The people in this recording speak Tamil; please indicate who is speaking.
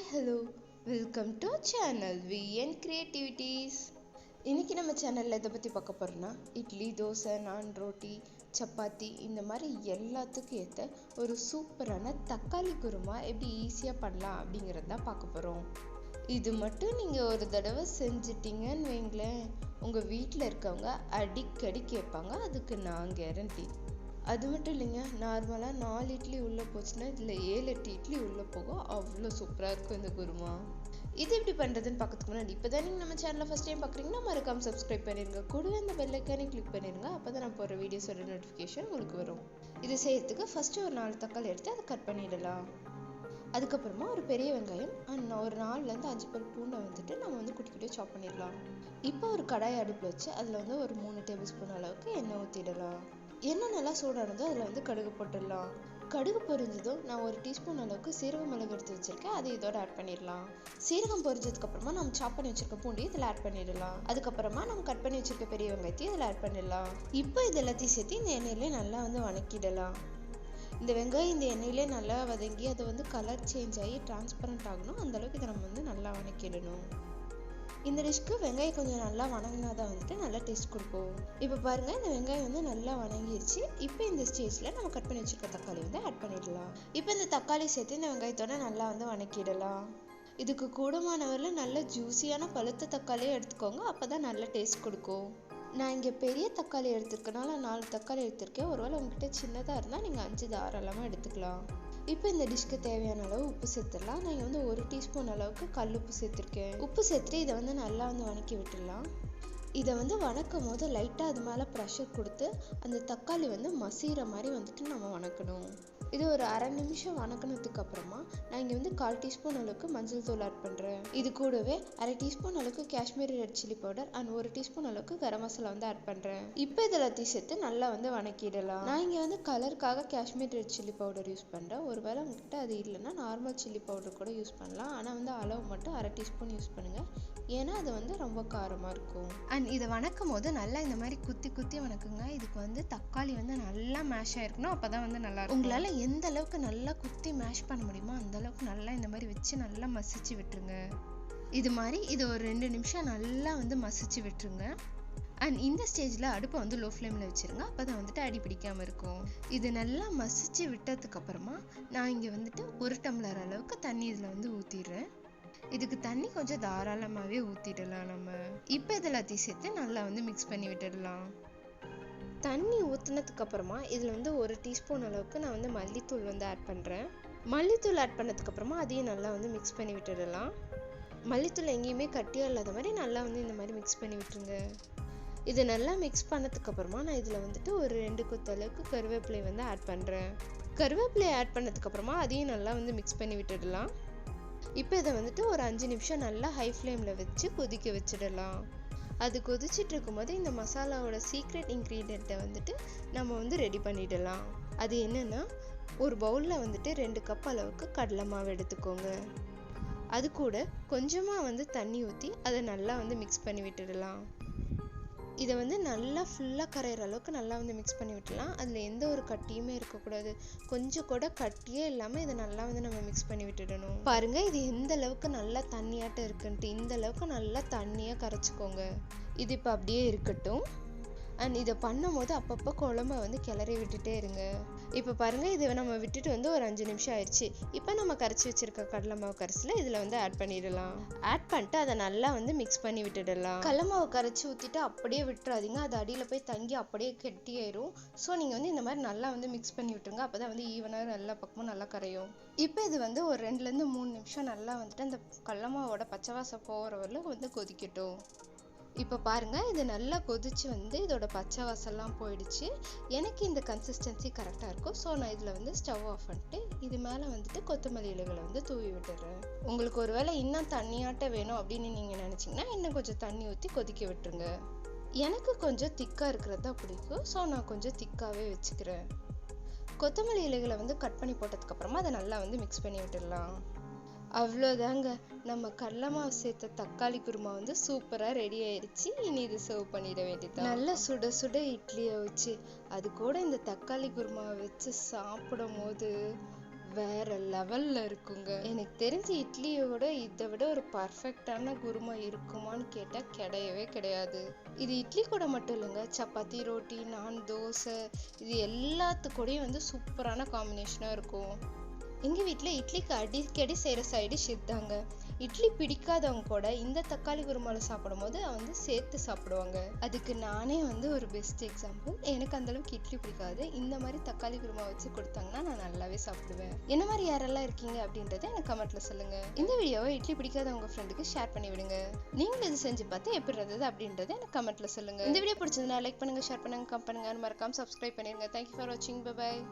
Speaker 1: Hello, welcome to channel VN creativities. இன்றைக்கி நம்ம சேனலில் எதை பற்றி பார்க்க போகிறோன்னா, இட்லி, தோசை, நான், ரோட்டி, சப்பாத்தி இந்த மாதிரி எல்லாத்துக்கும் ஏற்ற ஒரு சூப்பரான தக்காளி குருமா எப்படி ஈஸியாக பண்ணலாம் அப்படிங்கிறது தான் பார்க்க போகிறோம். இது மட்டும் நீங்கள் ஒரு தடவை செஞ்சிட்டிங்கன்னு வைங்களேன், உங்கள் வீட்டில் இருக்கவங்க அடிக்கடி கேட்பாங்க. அதுக்கு நான் கேரண்டி. அது மட்டும் இல்லைங்க, நார்மலாக 4 இட்லி உள்ளே போச்சுன்னா இதில் 7-8 இட்லி உள்ளே போகும். அவ்வளோ சூப்பராக இருக்கும் இந்த குருமா. இது எப்படி பண்ணுறதுன்னு பார்க்கறதுக்கு முன்னாடி இப்போ தான் நீங்கள் நம்ம சேனலில் ஃபஸ்ட் டைம் பார்க்குறீங்கன்னா மறக்காமல் சப்ஸ்கிரைப் பண்ணிடுங்க. கூடவே அந்த பெல் ஐக்கானே கிளிக் பண்ணிடுங்க. அப்போ தான் நான் போகிற வீடியோஸோட நோட்டிஃபிகேஷன் உங்களுக்கு வரும். இது செய்யறதுக்கு ஃபஸ்ட்டு ஒரு 4 தக்காளி எடுத்து அதை கட் பண்ணிடலாம். அதுக்கப்புறமா ஒரு பெரிய வெங்காயம் ஒரு 4லேருந்து 5 பல் பூண்டை நம்ம குட்டி குட்டியாக சாப் பண்ணிடலாம். இப்போ ஒரு கடாய் அடுப்பில் வச்சு அதில் ஒரு 3 டேபிள் ஸ்பூன் அளவுக்கு எண்ணெய் ஊற்றிடலாம். எண்ணெய் நல்லா சூடானதோ அதில் கடுகு போட்டுடலாம். கடுகு பொரிஞ்சதும் நான் 1 டீஸ்பூன் அளவுக்கு சீரக மிளகு எடுத்து வச்சிருக்கேன், அதை இதோட ஆட் பண்ணிடலாம். சீரகம் பொரிஞ்சதுக்கு அப்புறமா நம்ம சாப் பண்ணி வச்சிருக்க பூண்டி இதில் ஆட் பண்ணிடலாம். அதுக்கப்புறமா நம்ம கட் பண்ணி வச்சிருக்க பெரிய வெங்காயத்தையும் இதில் ஆட் பண்ணிடலாம். இப்போ இது எல்லாத்தையும் சேர்த்து இந்த எண்ணெயிலே நல்லா வணக்கிடலாம். இந்த வெங்காயம் இந்த எண்ணெயிலே நல்லா வதங்கி அது கலர் சேஞ்ச் ஆகி டிரான்ஸ்பரண்ட் ஆகணும். அந்தளவுக்கு இதை நம்ம நல்லா வணக்கிடணும். இந்த டிஷ்க்கு வெங்காயம் கொஞ்சம் நல்லா வணங்கினா தான் நல்லா டேஸ்ட் கொடுக்கும். இப்போ பாருங்கள், இந்த வெங்காயம் நல்லா வணங்கிடுச்சு. இப்போ இந்த ஸ்டேஜில் நம்ம கட் பண்ணி வச்சுருக்க தக்காளி ஆட் பண்ணிடலாம். இப்போ இந்த தக்காளி சேர்த்து இந்த வெங்காயத்தோட நல்லா வணக்கிடலாம். இதுக்கு கூடுமானவரில் நல்ல ஜூஸியான பழுத்த தக்காளியே எடுத்துக்கோங்க, அப்போ தான் நல்ல டேஸ்ட் கொடுக்கும். நான் இங்கே பெரிய தக்காளி எடுத்துருக்கனால 4 தக்காளி எடுத்திருக்கேன். ஒருவேளை உங்ககிட்ட சின்னதாக இருந்தால் நீங்கள் 5 தாராளமாக எடுத்துக்கலாம். இப்போ இந்த டிஷ்க்கு தேவையான அளவு உப்பு சேர்த்துடலாம். நான் இங்கே 1 டீஸ்பூன் அளவுக்கு கல் உப்பு சேர்த்துருக்கேன். உப்பு சேர்த்துட்டு இதை நல்லா வணக்கி விட்டுடலாம். இதை வணக்கும் போது லைட்டாக அது மேலே ப்ரெஷர் கொடுத்து அந்த தக்காளி மசிகிற மாதிரி நம்ம வணக்கணும். இது ஒரு அரை நிமிஷம் வணக்கினதுக்கு அப்புறமா நான் இங்கே 1/4 டீஸ்பூன் அளவுக்கு மஞ்சள் தூள் ஆட் பண்ணுறேன். இது கூடவே அரை டீஸ்பூன் அளவுக்கு Kashmiri red chilli powder and 1 teaspoon அளவுக்கு கரம் மசாலா ஆட் பண்ணுறேன். இப்போ இதெல்லாத்தையும் சேர்த்து நல்லா வணக்கிடலாம். நான் இங்கே கலருக்காக Kashmiri red chilli powder use பண்ணுறேன். ஒருவேளை உங்ககிட்ட அது இல்லைன்னா நார்மல் சில்லி பவுடர் கூட யூஸ் பண்ணலாம். ஆனால் அளவு மட்டும் அரை டீஸ்பூன் யூஸ் பண்ணுங்கள், ஏன்னா அது ரொம்ப காரமாக இருக்கும். அண்ட் இதை வணக்கும் போது நல்லா இந்த மாதிரி குத்தி குத்தி வணக்குங்க. இதுக்கு தக்காளி நல்லா மேஷ் ஆகிருக்கணும், அப்போ தான் நல்லா இருக்கும். உங்களால் எந்த அளவுக்கு நல்லா குத்தி மேஷ் பண்ண முடியுமோ அந்த அளவுக்கு நல்லா இந்த மாதிரி வச்சு நல்லா மசிச்சு விட்டுருங்க. இது ஒரு 2 நிமிஷம் நல்லா மசிச்சு விட்டுருங்க. அண்ட் இந்த ஸ்டேஜில் அடுப்பை லோ ஃப்ளேமில் வச்சுருங்க, அப்போ தான் அடி பிடிக்காமல் இருக்கும். இது நல்லா மசிச்சு விட்டதுக்கு அப்புறமா நான் இங்கே 1 டம்ளர் அளவுக்கு தண்ணி இதில் ஊற்றிடுறேன். இதுக்கு தண்ணி கொஞ்சம் தாராளமாகவே ஊற்றிடலாம் நம்ம. இப்போ இதெல்லாத்தையும் சேர்த்து நல்லா மிக்ஸ் பண்ணி விட்டுடலாம். தண்ணி ஊற்றினதுக்கு அப்புறமா இதில் 1 டீஸ்பூன் அளவுக்கு நான் மல்லித்தூள் ஆட் பண்ணுறேன். மல்லித்தூள் ஆட் பண்ணதுக்கப்புறமா அதையும் நல்லா மிக்ஸ் பண்ணி விட்டுடலாம். மல்லித்தூள் எங்கேயுமே கட்டியாக இல்லாத மாதிரி நல்லா இந்த மாதிரி மிக்ஸ் பண்ணி விட்டுருங்க. இது நல்லா மிக்ஸ் பண்ணதுக்கப்புறமா நான் இதில் ஒரு 2 கொத்து அளவுக்கு கருவேப்பிலை ஆட் பண்ணுறேன். கருவேப்பிலை ஆட் பண்ணதுக்கப்புறமா அதையும் நல்லா மிக்ஸ் பண்ணி விட்டுடலாம். இப்போ இதை ஒரு 5 நிமிஷம் நல்லா ஹை ஃப்ளேமில் வச்சு கொதிக்க வச்சிடலாம். அது கொதிச்சுட்டு இருக்கும்போது இந்த மசாலாவோட சீக்ரெட் இன்க்ரீடியண்ட்டை நம்ம ரெடி பண்ணிடலாம். அது என்னென்னா, ஒரு பவுலில் 2 கப் அளவுக்கு கடலை மாவு எடுத்துக்கோங்க. அது கூட கொஞ்சமாக தண்ணி ஊற்றி அதை நல்லா மிக்ஸ் பண்ணி விட்டுடலாம். இதை நல்லா ஃபுல்லாக கரையிற அளவுக்கு நல்லா மிக்ஸ் பண்ணி விட்டுலாம். அதில் எந்த ஒரு கட்டியுமே இருக்கக்கூடாது. கொஞ்சம் கூட கட்டியே இல்லாமல் இதை நல்லா நம்ம மிக்ஸ் பண்ணி விட்டுடணும். பாருங்கள், இது எந்த அளவுக்கு நல்லா தண்ணியாட்டம் இருக்குன்ட்டு. இந்த அளவுக்கு நல்லா தண்ணியாக கரைச்சிக்கோங்க. இது இப்போ அப்படியே இருக்கட்டும். அண்ட் இதை பண்ணும் போது அப்பப்போ குழம்ப கிளறி விட்டுட்டே இருங்க. இப்போ பாருங்கள், இதை நம்ம விட்டுட்டு ஒரு 5 நிமிஷம் ஆயிடுச்சு. இப்போ நம்ம கரைச்சி வச்சிருக்க கடலை மாவு கரைசல இதில் ஆட் பண்ணிடலாம். ஆட் பண்ணிட்டு அதை நல்லா மிக்ஸ் பண்ணி விட்டுடலாம். கடலை மாவு கரைச்சி ஊற்றிட்டு அப்படியே விட்டுறாதீங்க, அது அடியில் போய் தங்கி அப்படியே கெட்டியாயிரும். ஸோ நீங்கள் இந்த மாதிரி நல்லா மிக்ஸ் பண்ணி விட்டுருங்க, அப்போ தான் ஈவனாக எல்லா பக்கமும் நல்லா கரையும். இப்போ இது ஒரு 2லேருந்து 3 நிமிஷம் நல்லா அந்த கடலை மாவோட பச்சை வாசம் போகிற வரலும் கொதிக்கட்டும். இப்போ பாருங்கள், இது நல்லா கொதிச்சு இதோட பச்சை வாசல்லாம் போயிடுச்சு. எனக்கு இந்த கன்சிஸ்டன்சி கரெக்டாக இருக்கும். ஸோ நான் இதில் ஸ்டவ் ஆஃப் பண்ணிட்டு இது மேலே கொத்தமல்லி இலைகளை தூவி விட்டுறேன். உங்களுக்கு ஒரு வேளை இன்னும் தண்ணியாட்ட வேணும் அப்படின்னு நீங்கள் நினச்சிங்கன்னா இன்னும் கொஞ்சம் தண்ணி ஊற்றி கொதிக்க விட்டுருங்க. எனக்கு கொஞ்சம் திக்காக இருக்கிறது தான் பிடிக்கும். ஸோ நான் கொஞ்சம் திக்காகவே வச்சுக்கிறேன். கொத்தமல்லி இலைகளை கட் பண்ணி போட்டதுக்கப்புறமா அதை நல்லா மிக்ஸ் பண்ணி விட்டுடலாம். அவ்வளோதாங்க, நம்ம கடலை மாவு சேர்த்த தக்காளி குருமா சூப்பராக ரெடி ஆயிடுச்சு. இனி இது சர்வ் பண்ணிட வேண்டியது. நல்லா சுட சுட இட்லியை வச்சு அது கூட இந்த தக்காளி குருமாவை வச்சு சாப்பிடும் போது வேற லெவல்ல இருக்குங்க. எனக்கு தெரிஞ்சு இட்லியை விட இதை விட ஒரு பர்ஃபெக்டான குருமா இருக்குமான்னு கேட்டா கிடையவே கிடையாது. இது இட்லி கூட மட்டும் இல்லைங்க, சப்பாத்தி, ரோட்டி, நான், தோசை, இது எல்லாத்துக்கூடயும் வந்து சூப்பரான காம்பினேஷனா இருக்கும். எங்க வீட்டுல இட்லிக்கு அடிக்கடி செய்யற சைடு டிஷ் இதுதாங்க. இட்லி பிடிக்காதவங்க கூட இந்த தக்காளி குருமால சாப்பிடும் போது வந்து சேர்த்து சாப்பிடுவாங்க. அதுக்கு நானே வந்து ஒரு பெஸ்ட் எக்ஸாம்பிள். எனக்கு அந்த அளவுக்கு இட்லி பிடிக்காது, இந்த மாதிரி தக்காளி குருமா வச்சு கொடுத்தாங்கன்னா நான் நல்லாவே சாப்பிடுவேன். என்ன மாதிரி யாரெல்லாம் இருக்கீங்க அப்படின்றத எனக்கு கமெண்ட்ல சொல்லுங்க. இந்த வீடியோவை இட்லி பிடிக்காதவங்க ஃப்ரெண்டுக்கு ஷேர் பண்ணி விடுங்க. நீங்களும் இது செஞ்சு பார்த்து எப்படி இருந்தது அப்படின்றத எனக்கு கமெண்ட்ல சொல்லுங்க. இந்த வீடியோ பிடிச்சதுன்னா லைக் பண்ணுங்க, ஷேர் பண்ணுங்க, கமெண்ட் பண்ணுங்க, மறக்காம சப்ஸ்கிரைப் பண்ணிருங்க. தேங்க்யூ ஃபார் வாட்சிங். Bye bye.